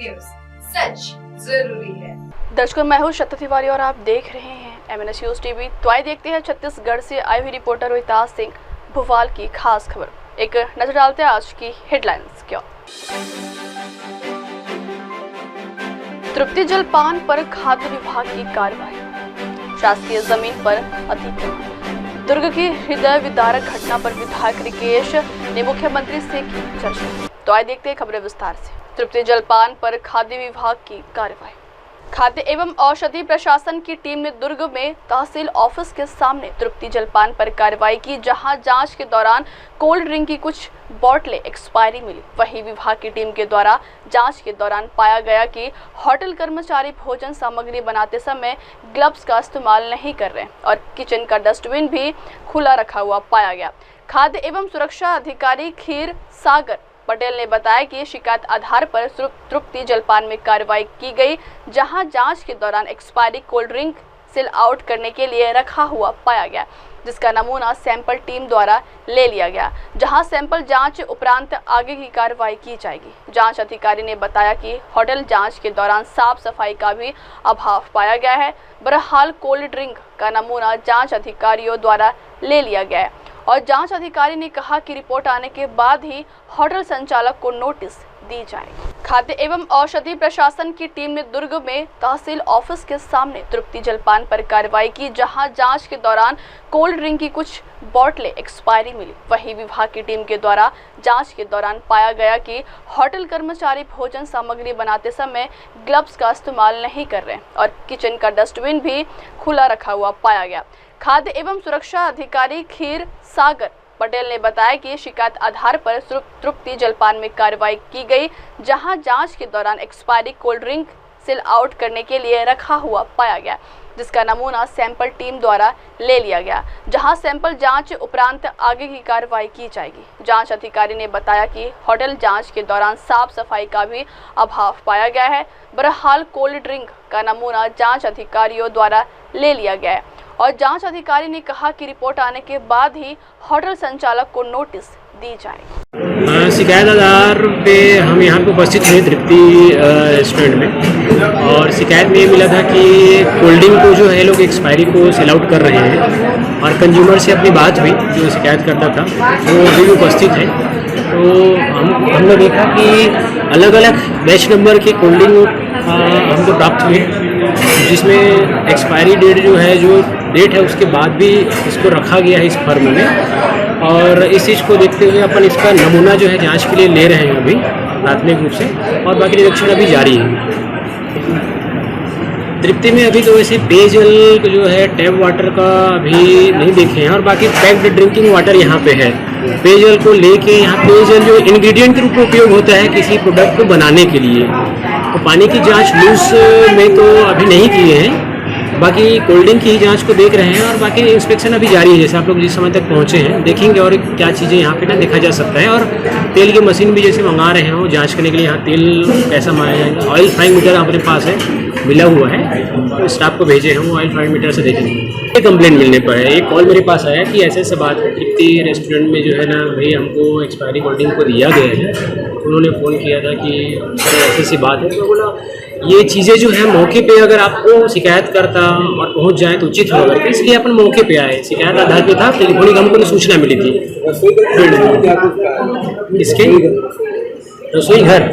News, सच जरूरी है। दर्शकों, मैं हूँ शक्ति तिवारी और आप देख रहे हैं MNS न्यूज टीवी। तो आइए देखते हैं छत्तीसगढ़ से आई हुई रिपोर्टर रोहिताज सिंह भोपाल की खास खबर। एक नजर डालते हैं आज की हेडलाइंस क्या। तृप्ति जलपान पर खाद्य विभाग की कार्रवाई, शासकीय जमीन पर अतिक्रमण। दुर्ग की हृदय विदारक घटना पर विधायक रिकेश ने मुख्यमंत्री से की चर्चा। तो आइए देखते हैं खबरें विस्तार से। तृप्ति जलपान पर खाद्य विभाग की कार्रवाई। खाद्य एवं औषधि प्रशासन की टीम ने दुर्ग में तहसील ऑफिस के सामने तृप्ति जलपान पर कार्रवाई की, जहां जांच के दौरान कोल्ड ड्रिंक की कुछ बोतलें एक्सपायरी मिली। वहीं विभाग की टीम के द्वारा जांच के दौरान पाया गया कि होटल कर्मचारी भोजन सामग्री बनाते समय ग्लव्स का इस्तेमाल नहीं कर रहे और किचन का डस्टबिन भी खुला रखा हुआ पाया गया। खाद्य एवं सुरक्षा अधिकारी खीर सागर पटेल ने बताया कि शिकायत आधार पर तृप्ति जलपान में कार्रवाई की गई, जहां जांच के दौरान expiry cold drink seal out करने के लिए रखा हुआ पाया गया, जिसका नमूना सैंपल टीम द्वारा ले लिया गया, जहां सैंपल जांच उपरांत आगे की कार्रवाई की जाएगी। जांच अधिकारी ने बताया कि होटल जांच के दौरान साफ सफाई का भी अभाव पाया गया है। बहरहाल कोल्ड ड्रिंक का नमूना जांच अधिकारियों द्वारा ले लिया गया है और जांच अधिकारी ने कहा कि रिपोर्ट आने के बाद ही होटल संचालक को नोटिस दी जाएगी। खाद्य एवं औषधि प्रशासन की टीम ने दुर्ग में तहसील ऑफिस के सामने तृप्ति जलपान पर कार्रवाई की, जहां जांच के दौरान कोल्ड ड्रिंक की कुछ बोतलें एक्सपायरी मिली। वहीं विभाग की टीम के द्वारा जांच के दौरान पाया गया कि होटल कर्मचारी भोजन सामग्री बनाते समय ग्लव्स का इस्तेमाल नहीं कर रहे और किचन का डस्टबिन भी खुला रखा हुआ पाया गया। खाद्य एवं सुरक्षा अधिकारी खीर सागर पटेल ने बताया कि शिकायत आधार पर तृप्ति जलपान में कार्रवाई की गई, जहां जांच के दौरान expiry cold drink seal out करने के लिए रखा हुआ पाया गया, जिसका नमूना सैंपल टीम द्वारा ले लिया गया, जहां सैंपल जांच उपरांत आगे की कार्रवाई की जाएगी। जांच अधिकारी ने बताया कि होटल जांच के दौरान साफ सफाई का भी अभाव पाया गया है। बहरहाल कोल्ड ड्रिंक का नमूना जांच अधिकारियों द्वारा ले लिया गया है और जांच अधिकारी ने कहा कि रिपोर्ट आने के बाद ही होटल संचालक को नोटिस दी जाएगी। शिकायत आधार पे हम यहाँ पे उपस्थित हुए तृप्ति रेस्टोरेंट में और शिकायत में ये मिला था कि कोल्ड ड्रिंक को जो है लोग एक्सपायरी को सेल आउट कर रहे हैं और कंज्यूमर से अपनी बात हुई, जो शिकायत करता था वो अभी भी उपस्थित है। तो हमने देखा कि अलग अलग बैच नंबर के कोल्ड ड्रिंक हमको प्राप्त हुए, जिसमें एक्सपायरी डेट जो है, जो डेट है उसके बाद भी इसको रखा गया है इस फर्म में। और इस चीज़ को देखते हुए अपन इसका नमूना जो है जांच के लिए ले रहे हैं अभी प्राथमिक रूप से, और बाकी निरीक्षण अभी जारी है। तृप्ति में अभी तो वैसे पेयजल जो है टैप वाटर का अभी नहीं देखे हैं और बाकी पैक्ड ड्रिंकिंग वाटर यहाँ पे है। पेयजल को लेके यहाँ पेयजल जो इंग्रेडिएंट के रूप में उपयोग होता है किसी प्रोडक्ट को बनाने के लिए, तो पानी की जांच लूज में तो अभी नहीं किए हैं, बाकी कोल्ड ड्रिंक की जांच को देख रहे हैं और बाकी इंस्पेक्शन अभी जारी है। जैसे आप लोग जिस समय तक पहुँचे हैं देखेंगे और क्या चीज़ें यहाँ पे ना देखा जा सकता है। और तेल की मशीन भी जैसे मंगा रहे हो जांच करने के लिए, यहाँ तेल कैसा मंगाया जाएगा। ऑयल फ्राइंग मीटर हमारे पास है, मिला हुआ है, तो स्टाफ को भेजे हैं, वो ऑयल फ्राइंग मीटर से देखेंगे। एक कंप्लेंट मिलने पर है, एक कॉल मेरे पास आया कि ऐसे बात है तृप्ति रेस्टोरेंट में जो है ना भाई हमको एक्सपायरी कोल्ड ड्रिंक को दिया गया है। उन्होंने फ़ोन किया था कि सर ऐसी बात है। तो बोला ये चीज़ें जो है मौके पे अगर आपको शिकायत करता और पहुंच जाए तो उचित होगा, इसलिए अपन मौके पे आए। शिकायत आधार पे था, टेलीफोनिक हमको सूचना मिली थी इसके रसोई घर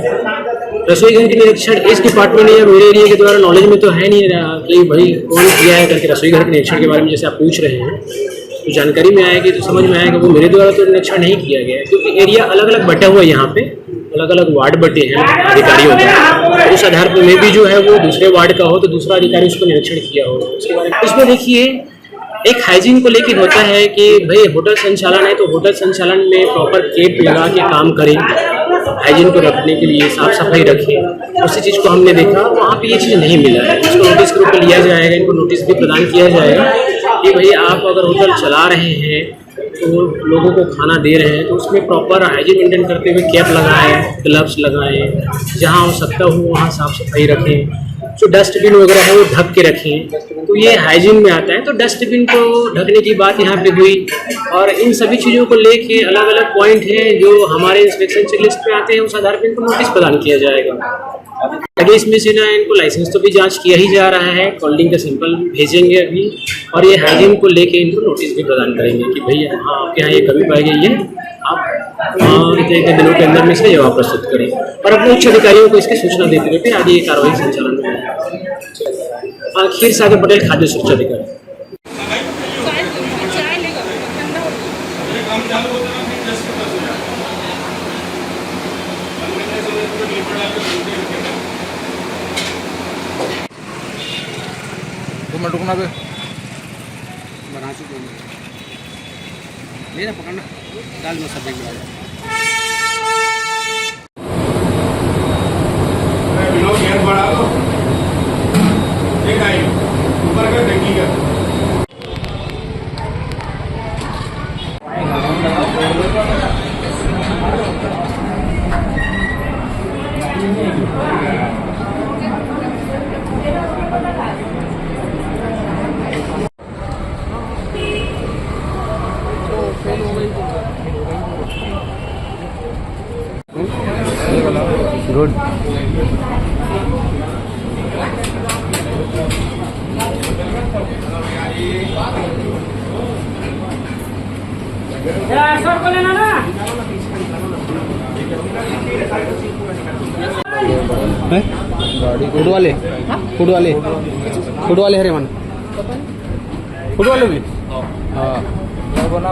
के निरीक्षण इस डिपार्टमेंट या मेरे एरिया के द्वारा नॉलेज में तो है नहीं कि भाई कौन किया है करके। रसोई घर के निरीक्षण के बारे में जैसे आप पूछ रहे हैं तो जानकारी में आएगी तो समझ में आएगा वो मेरे द्वारा तो निरीक्षण नहीं किया गया है, क्योंकि एरिया अलग अलग बटा हुआ है। यहाँ पे अलग अलग वार्ड बटे हैं अधिकारियों के, उस आधार पर में भी जो है वो दूसरे वार्ड का हो तो दूसरा अधिकारी उसको निरीक्षण किया हो उसके बारे में। उसमें देखिए एक हाइजीन को लेकर होता है कि भाई होटल संचालन है तो होटल संचालन में प्रॉपर केप लगा के काम करें, हाइजीन को रखने के लिए साफ सफाई रखें। उसी चीज़ को हमने देखा, वहाँ पे ये चीज़ नहीं मिला है। इसको नोटिस के रूप में लिया जाएगा, इनको नोटिस भी प्रदान किया जाएगा कि भाई आप अगर होटल चला रहे हैं तो लोगों को खाना दे रहे हैं तो उसमें प्रॉपर हाइजीन मेंटेन करते हुए कैप लगाएं, ग्लव्स लगाएं, जहाँ आवश्यकता हो वहाँ साफ सफाई रखें, जो डस्टबिन वगैरह है वो ढक के रखें। तो ये हाइजीन में आता है। तो डस्टबिन को ढकने की बात यहाँ पे हुई और इन सभी चीज़ों को लेके अलग अलग पॉइंट हैं जो हमारे इंस्पेक्शन चेकलिस्ट पे आते हैं, उस आधार पर इनको नोटिस प्रदान किया जाएगा। आगे इसमें से ना इनको लाइसेंस तो भी जांच किया ही जा रहा है, कोल्डिंग का सैंपल भेजेंगे अभी, और ये हाइजीन को लेके इनको नोटिस भी प्रदान करेंगे कि भैया हाँ आपके यहाँ ये कभी पाई गई है, आप इतने दिनों के अंदर में इसका जवाब प्रस्तुत करें, और अपने उच्च अधिकारियों को इसकी सूचना देते हुए फिर आगे ये कार्रवाई संचालन में। खीर सागर पटेल, खाद्य सुरक्षा अधिकारी। तो मैं रुकना पे बना चुके हैं, लेना पकड़ना, दाल में सब्जी मिला जाए। बढ़ा दो, एक आई ऊपर का टंकी का। गुड। सर को लेना ना गाड़ी फूड वाले हरे मन फूड वाले भी हाँ बना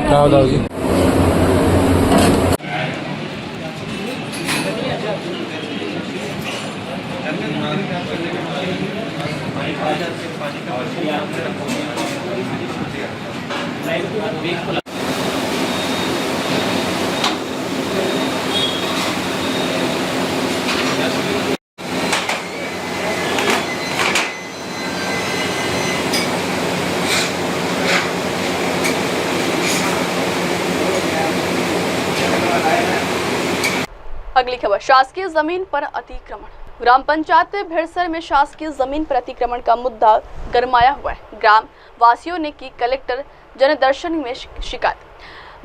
क्या बताओ जी। अगली खबर, शासकीय जमीन पर अतिक्रमण। ग्राम पंचायत भेड़सर में शासकीय जमीन पर अतिक्रमण का मुद्दा गरमाया हुआ है। ग्राम वासियों ने की कलेक्टर जनदर्शन में शिकायत।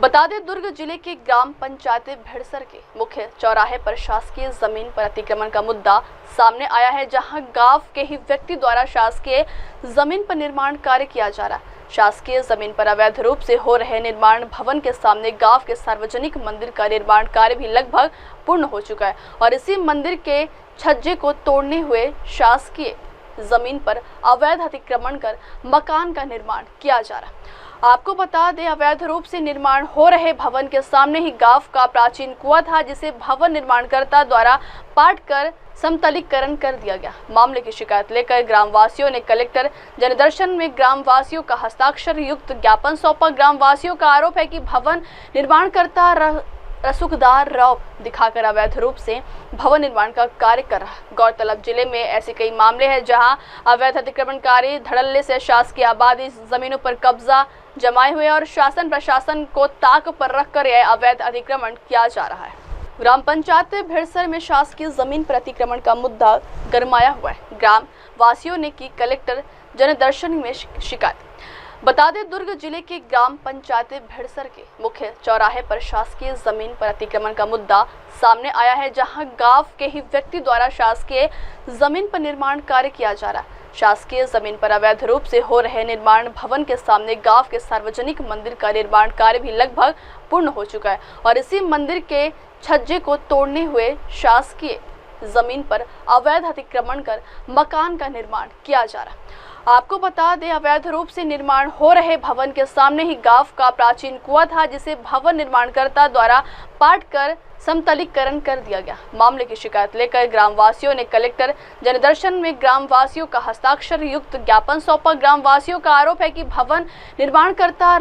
बता दें, दुर्ग जिले के ग्राम पंचायत भेड़सर के मुख्य चौराहे पर शासकीय जमीन पर अतिक्रमण का मुद्दा सामने आया है, जहां गांव के ही व्यक्ति द्वारा शासकीय जमीन पर निर्माण कार्य किया जा रहा है। शासकीय जमीन पर अवैध रूप से हो रहे निर्माण भवन के सामने गांव के सार्वजनिक मंदिर का निर्माण कार्य भी लगभग पूर्ण हो चुका है, और इसी मंदिर के छज्जे को तोड़ने हुए शासकीय जमीन पर अवैध अतिक्रमण कर मकान का निर्माण किया जा रहा है। आपको बता दें, अवैध रूप से निर्माण हो रहे भवन के सामने ही गांव का प्राचीन कुआं था, जिसे भवन निर्माणकर्ता द्वारा पाट कर समतलीकरण कर दिया गया। मामले की शिकायत लेकर ग्रामवासियों ने कलेक्टर जनदर्शन में ग्रामवासियों का हस्ताक्षर युक्त ज्ञापन सौंपा। ग्रामवासियों का आरोप है कि भवन निर्माणकर्ता रसूखदार राव दिखाकर अवैध रूप से भवन निर्माण का कार्य कर रहा है। गौरतलब, जिले में ऐसे कई मामले हैं जहां अवैध अतिक्रमणकारी धड़ल्ले से शासकीय आबादी जमीनों पर कब्जा जमाए हुए और शासन प्रशासन को ताक पर रखकर यह अवैध अतिक्रमण किया जा रहा है। ग्राम पंचायत भेड़सर में शासकीय जमीन पर अतिक्रमण का मुद्दा गरमाया हुआ है। ग्राम वासियों ने की कलेक्टर जनदर्शन में शिकायत। बता दें, दुर्ग जिले के ग्राम पंचायत भेड़सर के मुख्य चौराहे पर शासकीय जमीन पर अतिक्रमण का मुद्दा सामने आया है, जहां गांव के ही व्यक्ति द्वारा शासकीय जमीन पर निर्माण कार्य किया जा रहा है। शासकीय जमीन पर अवैध रूप से हो रहे निर्माण भवन के सामने गांव के सार्वजनिक मंदिर का निर्माण कार्य भी लगभग पूर्ण हो चुका है, और इसी मंदिर के छज्जे को तोड़ने हुए शासकीय जमीन पर अवैध अतिक्रमण कर मकान का निर्माण किया जा रहा है। आपको बता दें, अवैध रूप से निर्माण हो रहे भवन के सामने ही गांव का प्राचीन कुआं था, जिसे भवन निर्माणकर्ता द्वारा पाट कर समतलीकरण कर दिया गया। मामले की शिकायत लेकर ग्रामवासियों ने कलेक्टर जनदर्शन में ग्रामवासियों का हस्ताक्षर युक्त ज्ञापन सौंपा। ग्रामवासियों का आरोप है कि भवन निर्माणकर्ता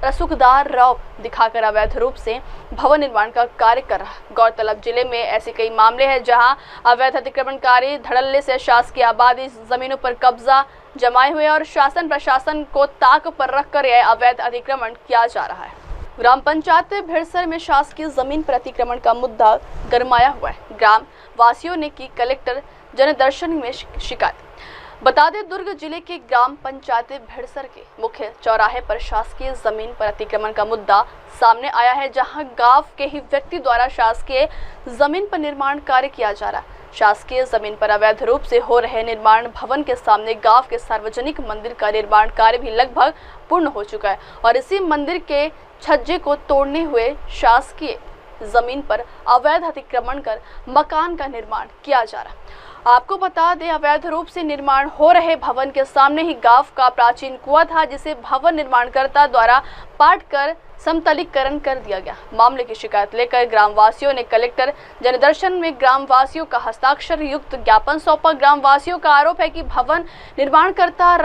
रसूखदार राव दिखाकर अवैध रूप से भवन निर्माण का कार्य कर रहा है। गौरतलब, जिले में ऐसे कई मामले हैं जहां अवैध अतिक्रमणकारी धड़ल्ले से शासकीय आबादी जमीनों पर कब्जा जमाए हुए और शासन प्रशासन को ताक पर रखकर यह अवैध अतिक्रमण किया जा रहा है। ग्राम पंचायत भेड़सर में शासकीय जमीन पर अतिक्रमण का मुद्दा गरमाया हुआ है। ग्राम वासियों ने की कलेक्टर जनदर्शन में शिकायत। बता दें, दुर्ग जिले के ग्राम पंचायत भेड़सर के मुख्य चौराहे पर शासकीय जमीन पर अतिक्रमण का मुद्दा सामने आया है, जहां गांव के ही व्यक्ति द्वारा शासकीय जमीन पर निर्माण कार्य किया जा रहा है। शासकीय जमीन पर अवैध रूप से हो रहे निर्माण भवन के सामने गांव के सार्वजनिक मंदिर का निर्माण कार्य भी लगभग पूर्ण हो चुका है और इसी मंदिर के छज्जे को तोड़ने हुए शासकीय जमीन पर अवैध अतिक्रमण कर मकान का निर्माण किया जा रहा है। आपको बता दें, अवैध रूप से निर्माण हो रहे भवन के सामने ही गांव का प्राचीन कुआं था, जिसे भवन निर्माणकर्ता द्वारा पाट कर समतलीकरण कर दिया गया। मामले की शिकायत लेकर ग्रामवासियों ने कलेक्टर जनदर्शन में ग्रामवासियों का हस्ताक्षर युक्त ज्ञापन सौंपा। ग्रामवासियों का आरोप है कि भवन निर्माणकर्ता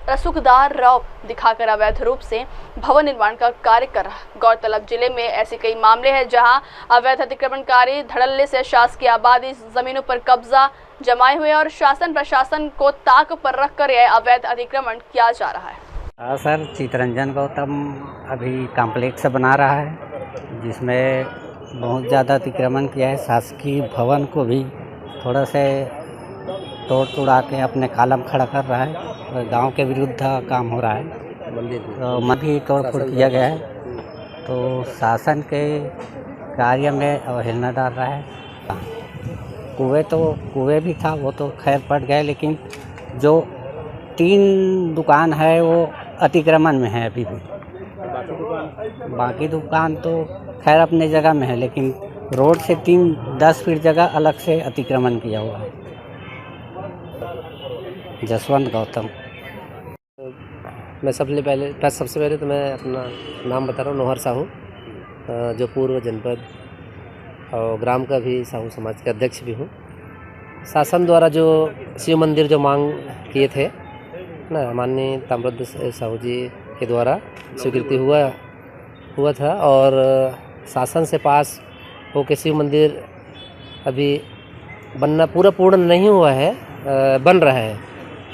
रसूखदार राव दिखाकर अवैध रूप से भवन निर्माण का कार्य कर रहा है। गौरतलब, जिले में ऐसे कई मामले हैं जहां अवैध अतिक्रमणकारी धड़ल्ले से शासकीय आबादी जमीनों पर कब्जा जमाए हुए और शासन प्रशासन को ताक पर रखकर यह अवैध अतिक्रमण किया जा रहा है। सर, चितरंजन गौतम अभी कॉम्प्लेक्स बना रहा है, जिसमें बहुत ज़्यादा अतिक्रमण किया है। शासकीय भवन को भी थोड़ा से तोड़ तुड़ा के अपने कॉलम खड़ा कर रहा है और गांव के विरुद्ध काम हो रहा है। मंदिर भी तोड़ फोड़ किया गया है, तो शासन के कार्य में अवहेलना डाल रहा है। कुएं भी था, वो तो खैर पट गए, लेकिन जो 3 दुकान है वो अतिक्रमण में है अभी भी। बाकी दुकान तो खैर अपने जगह में है, लेकिन रोड से 10 फीट जगह अलग से अतिक्रमण किया हुआ है। जसवंत गौतम। मैं सबसे पहले तो मैं अपना नाम बता रहा हूँ, नौहर साहू, जो पूर्व जनपद और ग्राम का भी साहू समाज के अध्यक्ष भी हूँ। शासन द्वारा जो शिव मंदिर जो मांग किए थे ना, माननीय ताम्रध्वज साहू जी के द्वारा स्वीकृति हुआ था और शासन से पास होकर शिव मंदिर अभी बनना पूर्ण नहीं हुआ है, बन रहा है।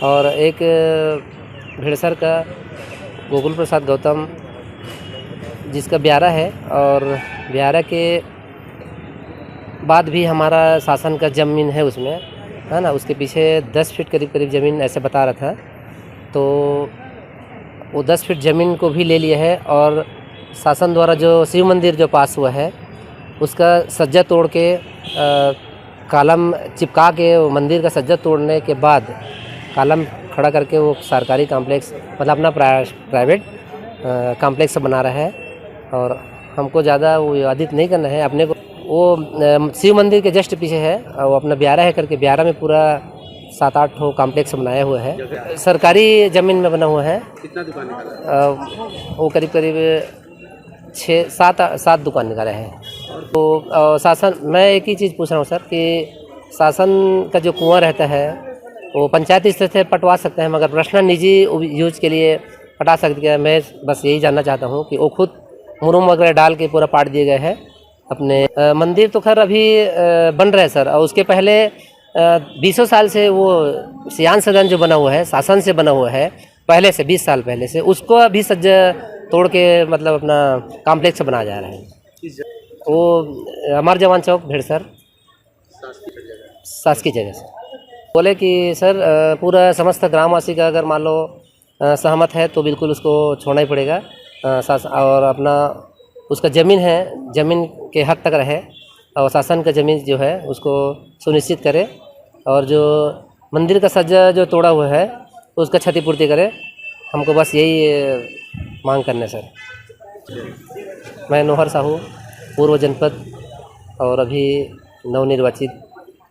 और एक भेड़सर का गोकुल प्रसाद गौतम, जिसका ब्यारा है, और ब्यारा के बाद भी हमारा शासन का ज़मीन है उसमें, है ना, उसके पीछे 10 फीट करीब ज़मीन ऐसे बता रहा था, तो वो 10 फीट ज़मीन को भी ले लिया है। और शासन द्वारा जो शिव मंदिर जो पास हुआ है, उसका सज्जा तोड़ के कॉलम चिपका के, मंदिर का सज्जा तोड़ने के बाद कॉलम खड़ा करके वो सरकारी कॉम्प्लेक्स, मतलब अपना प्राइवेट कॉम्प्लेक्स बना रहा है। और हमको ज़्यादा वो विवादित नहीं करना है अपने को। वो शिव मंदिर के जस्ट पीछे है, वो अपना ब्यारा है करके, ब्यारा में पूरा 7-8 कॉम्प्लेक्स बनाया हुआ है, सरकारी ज़मीन में बना हुआ है। कितना दुकान निकाला? वो करीब 6-7 दुकान निकाले हैं। तो शासन, मैं एक ही चीज़ पूछ रहा हूँ सर, कि शासन का जो कुआं रहता है वो पंचायत स्तर से पटवा सकते हैं, मगर पर्सनल निजी यूज के लिए पटा सकते हैं। मैं बस यही जानना चाहता हूँ कि वो खुद मुरुम वगैरह डाल के पूरा पाट दिए गए हैं अपने। मंदिर तो खैर अभी बन रहा है सर, और उसके पहले 20 साल से वो सियान सदन जो बना हुआ है, शासन से बना हुआ है, पहले से 20 साल पहले से, उसको अभी सज्जा तोड़ के मतलब अपना कॉम्प्लेक्स बनाया जा रहा है। वो अमर जवान चौक भेड़सर शासकीय जगह से बोले कि सर पूरा समस्त ग्रामवासी का अगर मान लो सहमत है तो बिल्कुल उसको छोड़ना ही पड़ेगा। और अपना उसका ज़मीन है, ज़मीन के हक तक रहे, और शासन का ज़मीन जो है उसको सुनिश्चित करे, और जो मंदिर का सज्जा जो तोड़ा हुआ है उसका क्षतिपूर्ति करे। हमको बस यही मांग करना है सर। मैं नौहर साहू, पूर्व जनपद और अभी नवनिर्वाचित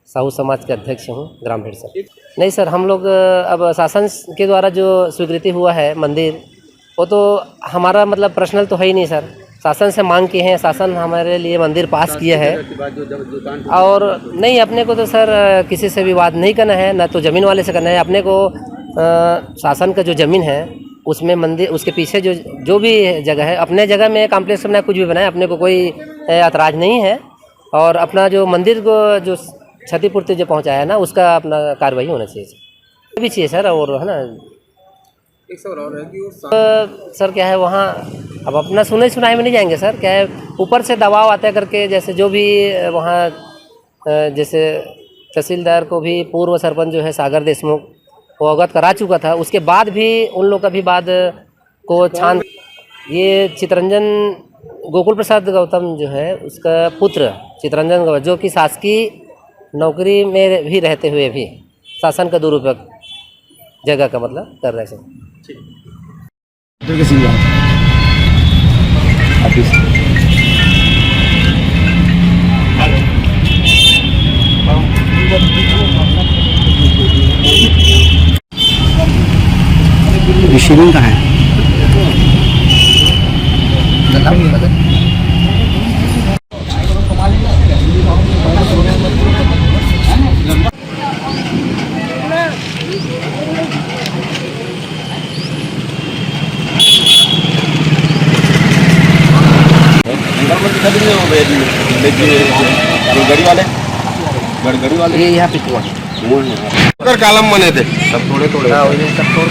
साहू समाज के अध्यक्ष हूँ, ग्राम भेड़सर। नहीं सर, हम लोग अब शासन के द्वारा जो स्वीकृति हुआ है मंदिर, वो तो हमारा मतलब पर्सनल तो है ही नहीं सर। शासन से मांग किए हैं, शासन हमारे लिए मंदिर पास किया है। और नहीं, अपने को तो सर किसी से विवाद नहीं करना है, ना तो ज़मीन वाले से करना है। अपने को शासन का जो ज़मीन है उसमें मंदिर, उसके पीछे जो भी जगह है, अपने जगह में कॉम्प्लेक्स बनाए, कुछ भी बनाए, अपने को कोई ऐतराज़ नहीं है। और अपना जो मंदिर को जो क्षतिपूर्ति जो पहुंचाया है ना, उसका अपना कार्रवाई होना चाहिए भी चाहिए सर। और है ना, एक सवाल और है कि सर क्या है वहाँ, अब अपना सुनाई में नहीं जाएंगे सर। क्या है, ऊपर से दबाव आता है करके, जैसे जो भी वहाँ, जैसे तहसीलदार को भी पूर्व सरपंच जो है सागर देशमुख, वो अवगत करा चुका था। उसके बाद भी उन लोग का भी बाद को छान, ये चितरंजन गोकुल प्रसाद गौतम जो है उसका पुत्र चितरंजन गौतम, जो कि शासकीय नौकरी में भी रहते हुए भी शासन का दुरुपयोग जगह का मतलब कर रहे हैं। रिसीविंग कहाँ है? गड़गड़ी वाले ये यहाँ पिछुआ कालम बने थे सब थोड़े थोड़े। सब तोड़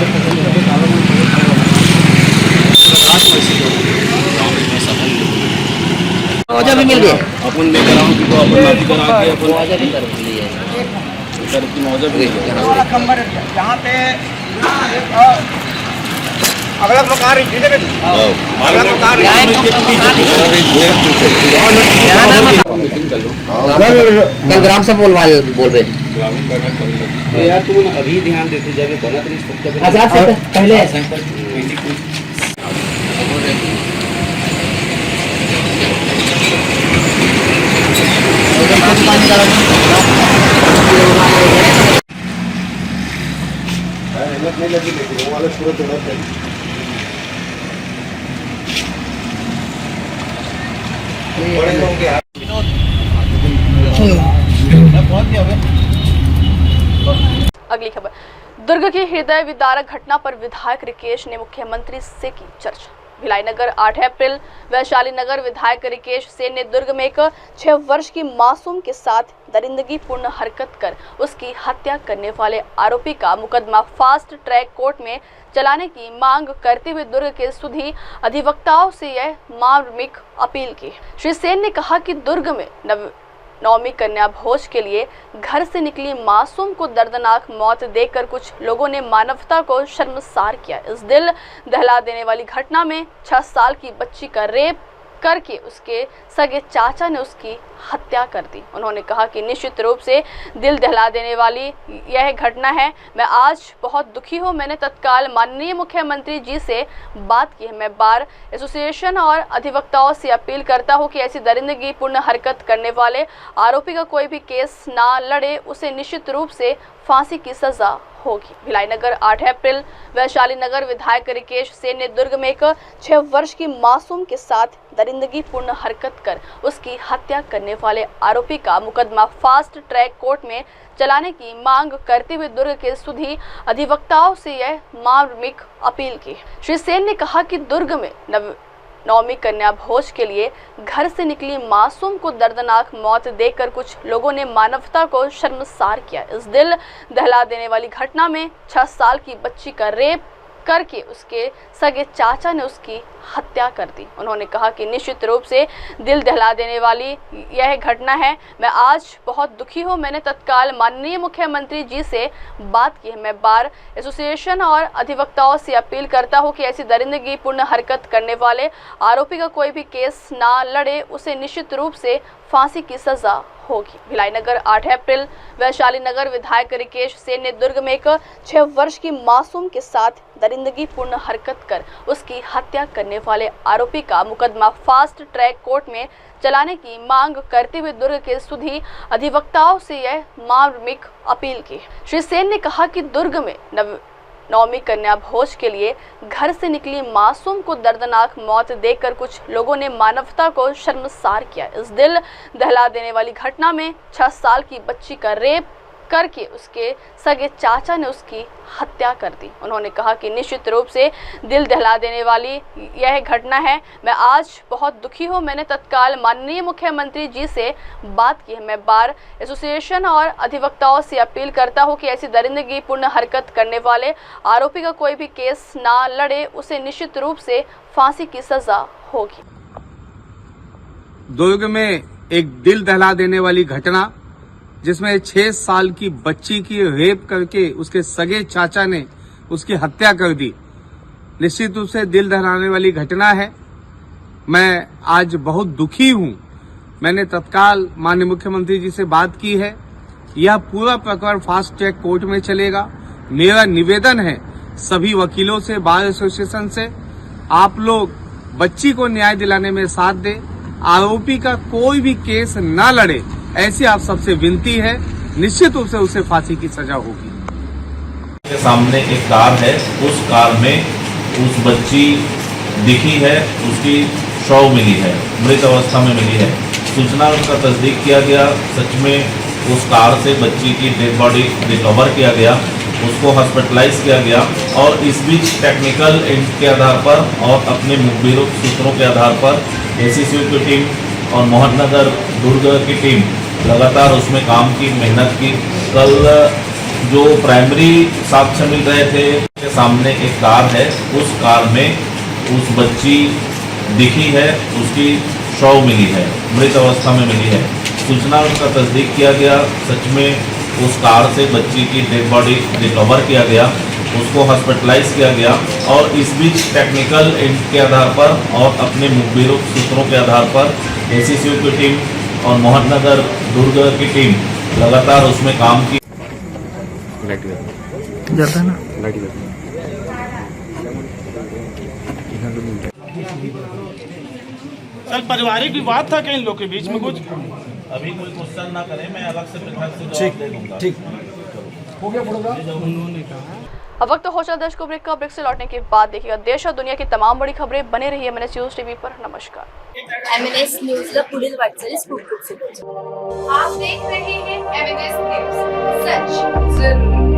मुआवजा भी मिल गया। अपन लेकर आओ कि अपन नाती करा के अपन मुआवजा भी कर लिए सर की मुआवजा भी यहाँ पे अगला मकान कल ग्राम से बोल रहे यार तुम अभी ध्यान देते जाके बना तो नहीं आजाद से पहले नहीं लगी लेकिन वो वाले पूरा तोड़ा था। अगली खबर, दुर्ग की हृदय विदारक घटना पर विधायक रिकेश ने मुख्यमंत्री से की चर्चा। भिलाई नगर 8 अप्रैल वैशाली नगर विधायक रिकेश सेन ने दुर्ग में एक 6 वर्ष की मासूम के साथ दरिंदगीपूर्ण हरकत कर उसकी हत्या करने वाले आरोपी का मुकदमा फास्ट ट्रैक कोर्ट में चलाने की मांग करते हुए दुर्ग के सुधी अधिवक्ताओं से यह मार्मिक अपील की। श्री सेन ने कहा कि दुर्ग में नवमी कन्या भोज के लिए घर से निकली मासूम को दर्दनाक मौत देकर कुछ लोगों ने मानवता को शर्मसार किया। इस दिल दहला देने वाली घटना में 6 साल की बच्ची का रेप करके उसके सगे चाचा ने उसकी हत्या कर दी। उन्होंने कहा कि निश्चित रूप से दिल दहला देने वाली यह घटना है। मैं आज बहुत दुखी हूँ। मैंने तत्काल माननीय मुख्यमंत्री जी से बात की है। मैं बार एसोसिएशन और अधिवक्ताओं से अपील करता हूँ कि ऐसी दरिंदगीपूर्ण हरकत करने वाले आरोपी का कोई भी केस ना लड़े, उसे निश्चित रूप से फांसी की सजा होगी। भिलाई नगर 8 अप्रैल वैशाली नगर विधायक रिकेश सेन ने दुर्ग में एक 6 वर्ष की मासूम के साथ दरिंदगीपूर्ण हरकत कर उसकी हत्या करने वाले आरोपी का मुकदमा फास्ट ट्रैक कोर्ट में चलाने की मांग करते हुए दुर्ग के सुधी अधिवक्ताओं से यह मार्मिक अपील की। श्री सेन ने कहा कि दुर्ग में नवमी कन्या भोज के लिए घर से निकली मासूम को दर्दनाक मौत देकर कुछ लोगों ने मानवता को शर्मसार किया। इस दिल दहला देने वाली घटना में 6 साल की बच्ची का रेप करके उसके सगे चाचा ने उसकी हत्या कर दी। उन्होंने कहा कि निश्चित रूप से दिल दहला देने वाली यह घटना है। मैं आज बहुत दुखी हूँ। मैंने तत्काल माननीय मुख्यमंत्री जी से बात की है। मैं बार एसोसिएशन और अधिवक्ताओं से अपील करता हूँ कि ऐसी दरिंदगीपूर्ण हरकत करने वाले आरोपी का कोई भी केस ना लड़े, उसे निश्चित रूप से फांसी की सजा होगी। भिलाई नगर 8 अप्रैल वैशाली नगर विधायक रिकेश सेन ने दुर्ग में एक 6 वर्ष की मासूम के साथ दरिंदगीपूर्ण हरकत कर उसकी हत्या करने वाले आरोपी का मुकदमा फास्ट ट्रैक कोर्ट में चलाने की मांग करते हुए दुर्ग के सुधी अधिवक्ताओं से यह मार्मिक अपील की। श्री सेन ने कहा कि दुर्ग में नवमी कन्या भोज के लिए घर से निकली मासूम को दर्दनाक मौत देकर कुछ लोगों ने मानवता को शर्मसार किया। इस दिल दहला देने वाली घटना में 6 साल की बच्ची का रेप करके उसके सगे चाचा ने उसकी हत्या कर दी। उन्होंने कहा कि निश्चित रूप से दिल दहला देने वाली यह घटना है। मैं आज बहुत दुखी हूँ। मैंने तत्काल माननीय मुख्यमंत्री जी से बात की है। मैं बार एसोसिएशन और अधिवक्ताओं से अपील करता हूँ कि ऐसी दरिंदगीपूर्ण हरकत करने वाले आरोपी का कोई भी केस ना लड़े, उसे निश्चित रूप से फांसी की सजा होगी। दुर्ग में एक दिल दहला देने वाली घटना जिसमें 6 साल की बच्ची की रेप करके उसके सगे चाचा ने उसकी हत्या कर दी। निश्चित रूप से दिल दहलाने वाली घटना है। मैं आज बहुत दुखी हूं। मैंने तत्काल माननीय मुख्यमंत्री जी से बात की है। यह पूरा प्रकरण फास्ट ट्रैक कोर्ट में चलेगा। मेरा निवेदन है सभी वकीलों से, बार एसोसिएशन से, आप लोग बच्ची को न्याय दिलाने में साथ दें। आरोपी का कोई भी केस न लड़े, ऐसी आप सबसे विनती है। निश्चित रूप से उसे फांसी की सजा होगी। के सामने एक कार है, उस कार में उस बच्ची दिखी है, उसकी शव मिली है, मृत अवस्था में मिली है। सूचना उसका तस्दीक किया गया, सच में उस कार से बच्ची की डेड बॉडी रिकवर किया गया, उसको हॉस्पिटलाइज किया गया। और इस बीच टेक्निकल एंड के आधार पर और अपने मुखबिरों सूत्रों के आधार पर एसीसीयू की टीम और मोहननगर दुर्ग की टीम लगातार उसमें काम की, मेहनत की। कल जो प्राइमरी साक्ष्य मिल रहे थे, के सामने एक कार है, उस कार में उस बच्ची दिखी है, उसकी शव मिली है, मृत अवस्था में मिली है। सूचना उसका तस्दीक किया गया, सच में उस कार से बच्ची की डेड बॉडी रिकवर किया गया, उसको हॉस्पिटलाइज किया गया। और इस बीच टेक्निकल एंड के आधार पर और अपने मुखबिरों सूत्रों के आधार पर एसीसीयू की टीम और मोहननगर दुर्ग की टीम लगातार उसमें काम की। सर पारिवारिक विवाद था क्या इन लोग के बीच में कुछ? अभी कोई क्वेश्चन ना करें, मैं अलग से पृथक से जवाब दे दूंगा। ठीक हो गया पड़ेगा। अब वक्त हो चला देश को ब्रेक का। ब्रेक से लौटने के बाद देखिएगा देश और दुनिया की तमाम बड़ी खबरें। बने रहिए MNS न्यूज टीवी पर। नमस्कार। MNS न्यूजला पुढील वाटचाली स्कूप. आप देख रहे हैं MNS न्यूज, सच जरूरी।